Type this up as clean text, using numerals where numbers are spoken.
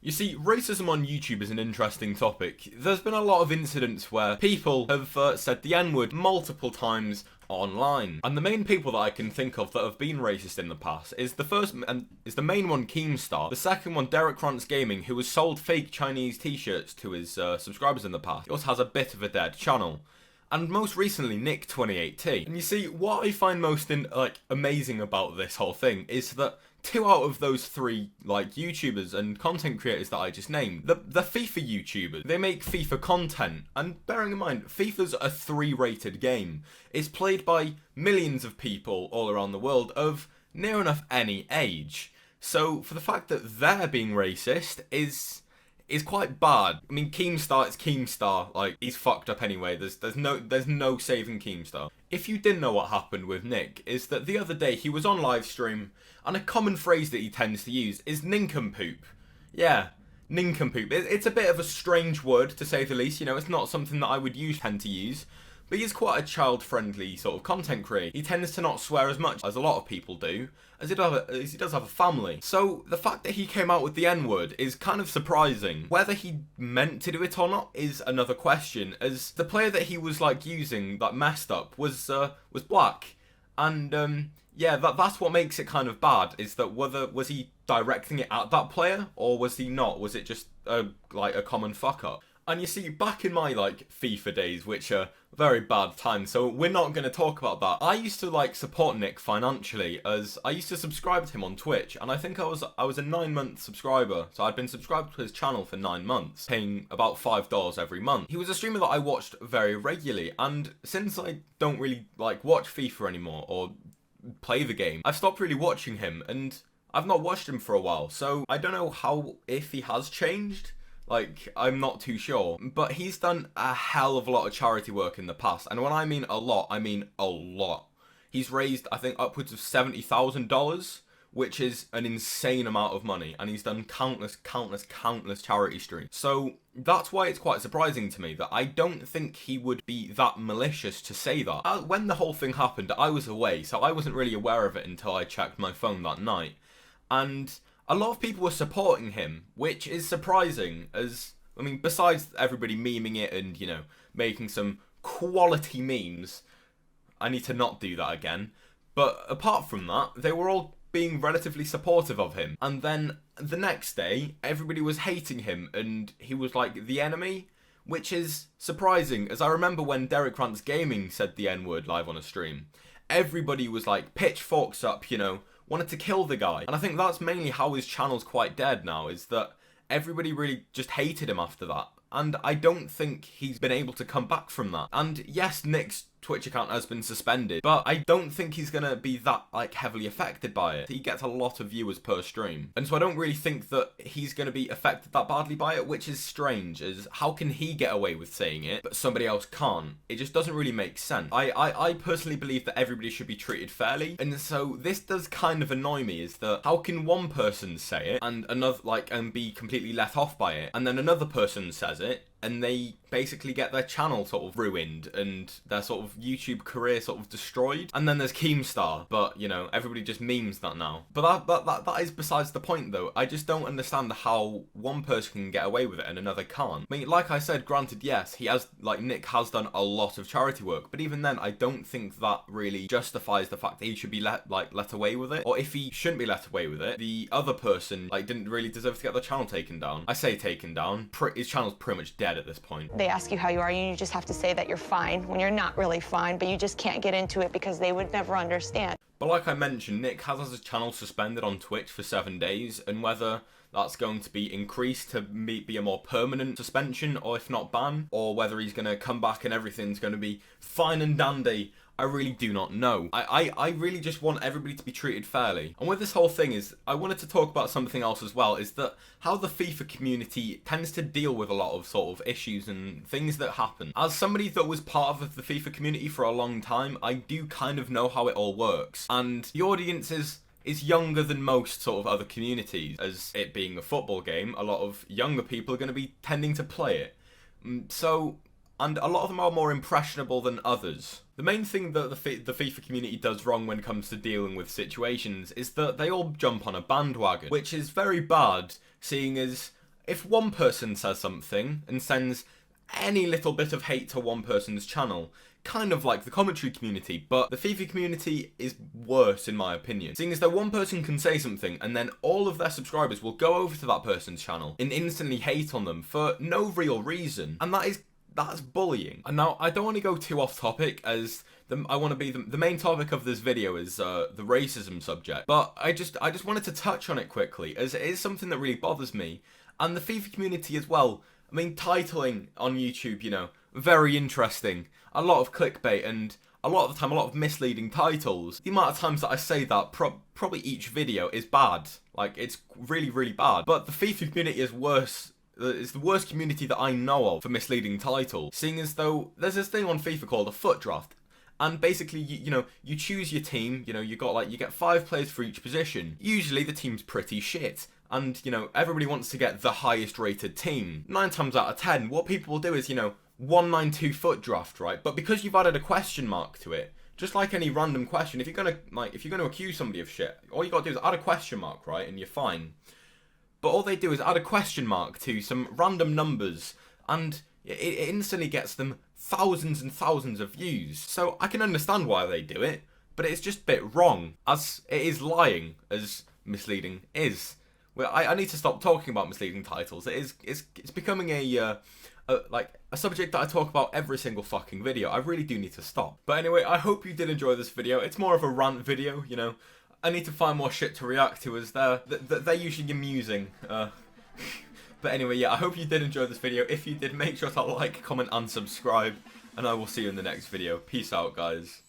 You see, racism on YouTube is an interesting topic. There's been a lot of incidents where people have said the N-word multiple times online. And the main people that I can think of that have been racist in the past is the main one Keemstar, the second one Derek Rants Gaming, who has sold fake Chinese t-shirts to his subscribers in the past. He also has a bit of a dead channel. And most recently, Nick28t. And you see, what I find most amazing about this whole thing is that 2 out of those 3 YouTubers and content creators that I just named, the FIFA YouTubers, they make FIFA content. And bearing in mind, FIFA's a 3-rated game. It's played by millions of people all around the world of near enough any age. So for the fact that they're being racist is quite bad. I mean, Keemstar, it's Keemstar. He's fucked up anyway. There's no saving Keemstar. If you didn't know what happened with Nick, is that the other day he was on live stream, and a common phrase that he tends to use is nincompoop. Yeah, nincompoop. It's a bit of a strange word, to say the least. You know, it's not something that I would tend to use. But he's quite a child-friendly sort of content creator. He tends to not swear as much as a lot of people do, as he does have a family. So the fact that he came out with the N-word is kind of surprising. Whether he meant to do it or not is another question, as the player that he was using that messed up was black, and yeah, that's what makes it kind of bad. Is that was he directing it at that player or was he not? Was it just a common fuck up? And you see, back in my FIFA days, which are very bad times, so we're not going to talk about that. I used to support Nick financially, as I used to subscribe to him on Twitch, and I think I was a 9-month subscriber, so I'd been subscribed to his channel for 9 months, paying about $5 every month. He was a streamer that I watched very regularly, and since I don't really watch FIFA anymore or play the game, I've stopped really watching him, and I've not watched him for a while, so I don't know if he has changed. I'm not too sure. But he's done a hell of a lot of charity work in the past. And when I mean a lot, I mean a lot. He's raised, I think, upwards of $70,000, which is an insane amount of money. And he's done countless charity streams. So that's why it's quite surprising to me that I don't think he would be that malicious to say that. When the whole thing happened, I was away, so I wasn't really aware of it until I checked my phone that night. And a lot of people were supporting him, which is surprising, as, I mean, besides everybody memeing it and, you know, making some quality memes, I need to not do that again, but apart from that, they were all being relatively supportive of him. And then the next day, everybody was hating him, and he was the enemy, which is surprising, as I remember when Derek Rants Gaming said the N-word live on a stream, everybody was pitchforks up, you know, wanted to kill the guy. And I think that's mainly how his channel's quite dead now, is that everybody really just hated him after that. And I don't think he's been able to come back from that. And yes, Nick's Twitch account has been suspended, but I don't think he's gonna be that heavily affected by it. He gets a lot of viewers per stream, and so I don't really think that he's gonna be affected that badly by it, which is strange, as how can he get away with saying it but somebody else can't? It just doesn't really make sense. I personally believe that everybody should be treated fairly, and so this does kind of annoy me, is that how can one person say it and another and be completely let off by it, and then another person says it and they basically get their channel sort of ruined and their sort of YouTube career sort of destroyed. And then there's Keemstar, but you know, everybody just memes that now. But that is besides the point though. I just don't understand how one person can get away with it and another can't. I mean, like I said, granted, yes, he has, Nick has done a lot of charity work, but even then, I don't think that really justifies the fact that he should be let away with it. Or if he shouldn't be let away with it, the other person, didn't really deserve to get their channel taken down. I say taken down. His channel's pretty much dead at this point. They ask you how you are, and you just have to say that you're fine when you're not really fine, but you just can't get into it because they would never understand. But like I mentioned, Nick has his channel suspended on Twitch for 7 days, and whether that's going to be increased to be a more permanent suspension, or if not ban, or whether he's going to come back and everything's going to be fine and dandy, I really do not know. I really just want everybody to be treated fairly. And with this whole thing is, I wanted to talk about something else as well, is that how the FIFA community tends to deal with a lot of sort of issues and things that happen. As somebody that was part of the FIFA community for a long time, I do kind of know how it all works. And the audience is younger than most sort of other communities. As it being a football game, a lot of younger people are going to be tending to play it. And a lot of them are more impressionable than others. The main thing that the FIFA community does wrong when it comes to dealing with situations is that they all jump on a bandwagon, which is very bad, seeing as if one person says something and sends any little bit of hate to one person's channel, kind of like the commentary community, but the FIFA community is worse in my opinion. Seeing as though one person can say something and then all of their subscribers will go over to that person's channel and instantly hate on them for no real reason. And that's bullying. And now, I don't want to go too off topic, as I want to be the main topic of this video is the racism subject. But I just wanted to touch on it quickly, as it is something that really bothers me. And the FIFA community as well. I mean, titling on YouTube, you know, very interesting. A lot of clickbait and a lot of the time, a lot of misleading titles. The amount of times that I say that, probably each video is bad. Like, it's really, really bad. But the FIFA community is worse. It's the worst community that I know of for misleading titles. Seeing as though there's this thing on FIFA called a foot draft. And basically, you choose your team, you get 5 players for each position. Usually the team's pretty shit. And, everybody wants to get the highest rated team. 9 times out of 10, what people will do is, 192 foot draft, right? But because you've added a question mark to it, just like any random question, if you're gonna accuse somebody of shit, all you gotta do is add a question mark, right? And you're fine. But all they do is add a question mark to some random numbers, and it instantly gets them thousands and thousands of views. So I can understand why they do it, but it's just a bit wrong, as it is lying, as misleading is. Well, I need to stop talking about misleading titles. It's becoming a subject that I talk about every single fucking video. I really do need to stop. But anyway, I hope you did enjoy this video. It's more of a rant video, I need to find more shit to react to, as they're usually amusing. But anyway, yeah, I hope you did enjoy this video. If you did, make sure to like, comment, and subscribe. And I will see you in the next video. Peace out, guys.